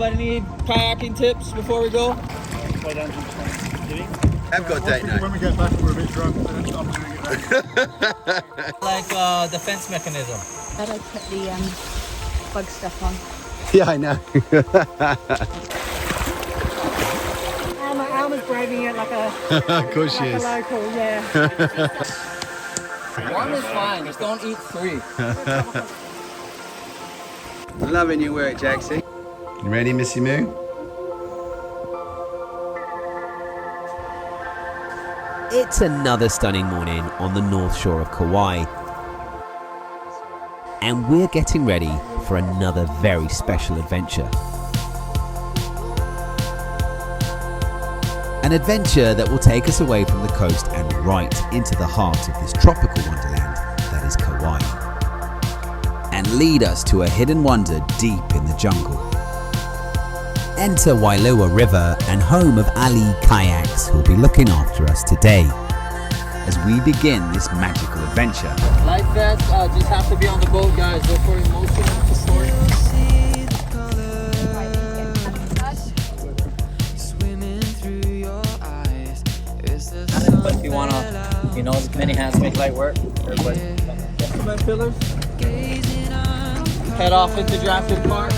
Anybody need kayaking tips before we go? I've got date night. When we get back, we're a bit drunk, so don't stop doing it. Like defense mechanism. But I put the bug stuff on. Yeah, I know. Alma's braving it like a, Of course she is. local, yeah. One is fine, just don't eat three. Loving your work, Jaxie. You ready, Missy Moo? It's another stunning morning on the north shore of Kauai. And we're getting ready for another very special adventure. An adventure that will take us away from the coast and right into the heart of this tropical wonderland that is Kauai. And lead us to a hidden wonder deep in the jungle. Enter Wailua River and home of Ali Kayaks, who'll be looking after us today as we begin this magical adventure. Life vests just have to be on the boat, guys. Go for emotional support. But if you wanna, as many hands make light work. Everybody, cement pillars. Head off into Jurassic Park.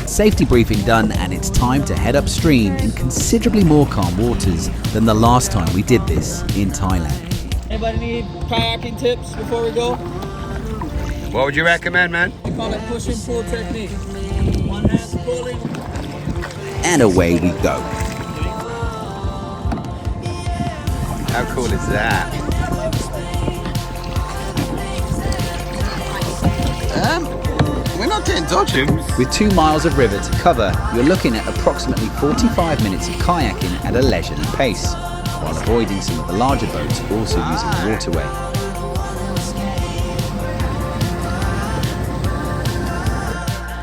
Safety briefing done, and it's time to head upstream in considerably more calm waters than the last time we did this in Thailand. Anybody need kayaking tips before we go? What would you recommend, man? We call it push and pull technique. One hand pulling. And away we go. How cool is that? We're not getting dodgy. With 2 miles of river to cover, you're looking at approximately 45 minutes of kayaking at a leisurely pace, while avoiding some of the larger boats also using the waterway.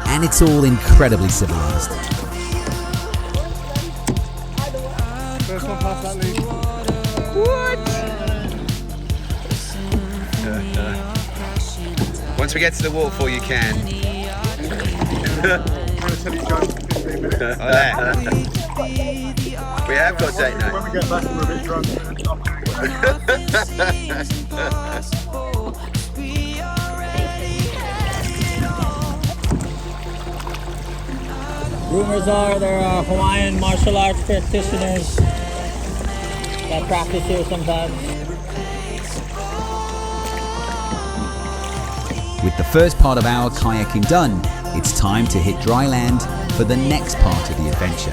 And it's all incredibly civilized. First one past that lead. Once we get to the waterfall, you can. I'm going to tell you guys in 15 minutes. Oh, there. We have got date night. When we get back, we're a bit drunk, so don't stop doing it. Rumors are there are Hawaiian martial arts practitioners that practice here sometimes. With the first part of our kayaking done, it's time to hit dry land for the next part of the adventure,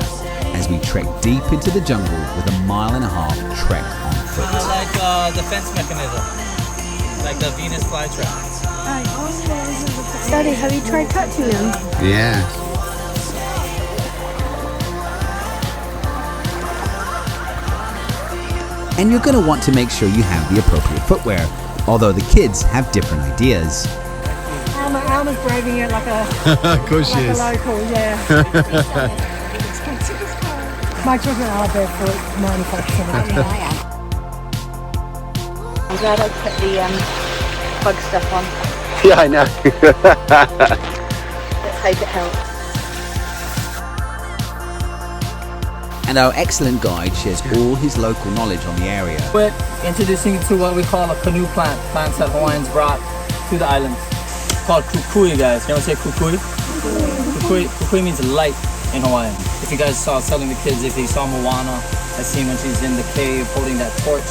as we trek deep into the jungle with a 1.5 mile trek on foot. Like defense mechanism, like the Venus flytrap. Daddy, have you tried catching them? Yeah. And you're going to want to make sure you have the appropriate footwear, although the kids have different ideas. Alma's braving it like a, Of course she is. local, yeah. My children are barefoot manufacturing. I'm glad I put the bug stuff on. Yeah, I know. Let's hope it helps. And our excellent guide shares all his local knowledge on the area. We're introducing you to what we call a canoe plant, plants that Hawaiians brought to the islands. It's called kukui, guys. You want to say kukui? Kukui means light in Hawaiian. If you guys saw telling the kids, if you saw Moana, I seen when she's in the cave holding that torch.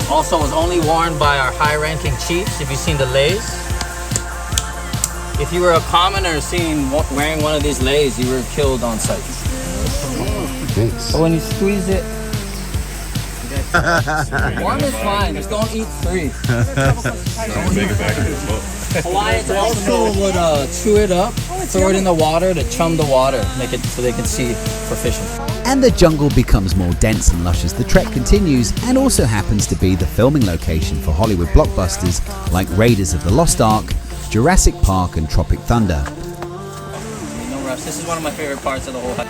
Also, it was only worn by our high-ranking chiefs. If you've seen the leis, if you were a commoner wearing one of these leis, you were killed on sight. Thanks. But when you squeeze it, one is fine. Just don't eat three. Hawaiians also would chew it up, throw it in the water to chum the water, make it so they can see for fishing. And the jungle becomes more dense and lush as the trek continues, and also happens to be the filming location for Hollywood blockbusters like Raiders of the Lost Ark, Jurassic Park and Tropic Thunder. No rush. This is one of my favorite parts of the whole hike.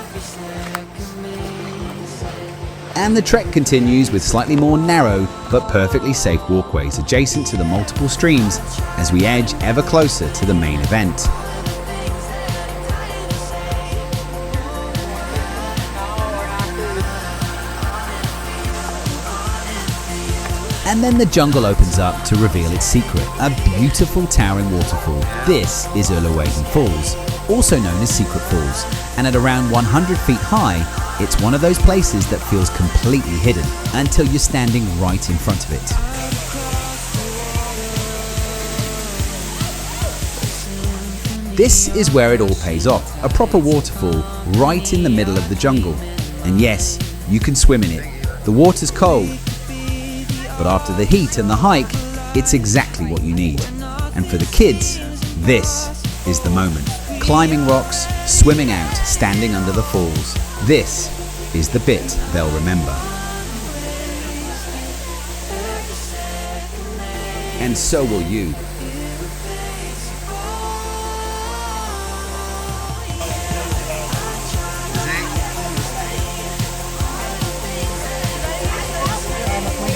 And the trek continues with slightly more narrow but perfectly safe walkways adjacent to the multiple streams as we edge ever closer to the main event. And then the jungle opens up to reveal its secret, a beautiful towering waterfall. This is Uluwehi Falls, also known as Secret Falls, and at around 100 feet high, it's one of those places that feels completely hidden until you're standing right in front of it. This is where it all pays off, a proper waterfall right in the middle of the jungle. And yes, you can swim in it. The water's cold, but after the heat and the hike, it's exactly what you need. And for the kids, this is the moment. Climbing rocks, swimming out, standing under the falls. This is the bit they'll remember. And so will you.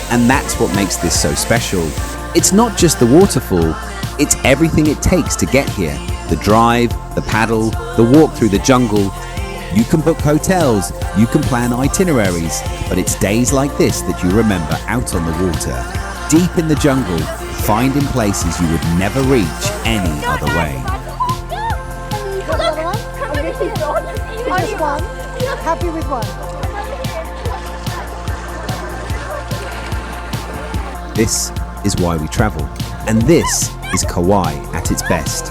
And that's what makes this so special. It's not just the waterfall, it's everything it takes to get here. The drive, the paddle, the walk through the jungle. You can book hotels, you can plan itineraries, but it's days like this that you remember out on the water, deep in the jungle, finding places you would never reach any other way. Only one. Happy with one. This is why we travel, and this is Kauai at its best.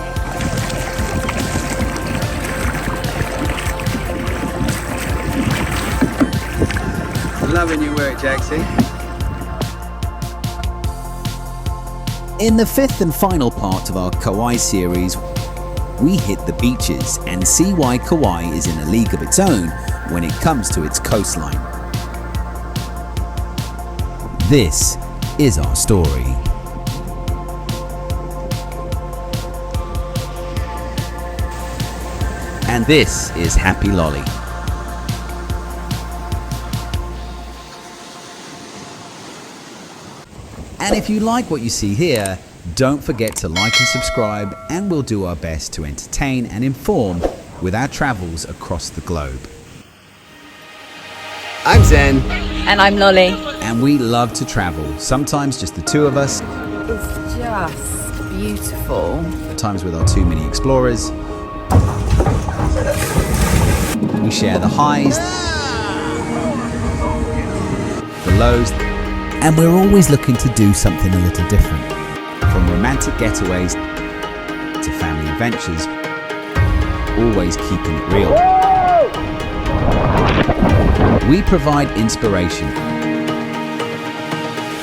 Loving your work, Jackson. In the fifth and final part of our Kauai series, we hit the beaches and see why Kauai is in a league of its own when it comes to its coastline. This is our story. And this is Happy Lolly. And if you like what you see here, don't forget to like and subscribe, and we'll do our best to entertain and inform with our travels across the globe. I'm Zen. And I'm Lolly. And we love to travel, sometimes just the two of us, It's just beautiful. at times with our two mini explorers. We share the highs, the lows, and we're always looking to do something a little different. From romantic getaways to family adventures, always keeping it real. We provide inspiration,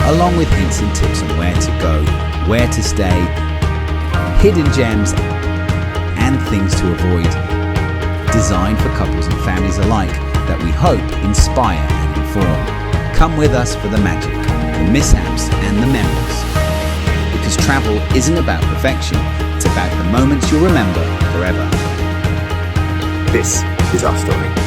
along with hints and tips on where to go, where to stay, hidden gems, and things to avoid, designed for couples and families alike that we hope inspire and inform. Come with us for the magic, the mishaps, and the memories. Because travel isn't about perfection, it's about the moments you'll remember forever. This is our story.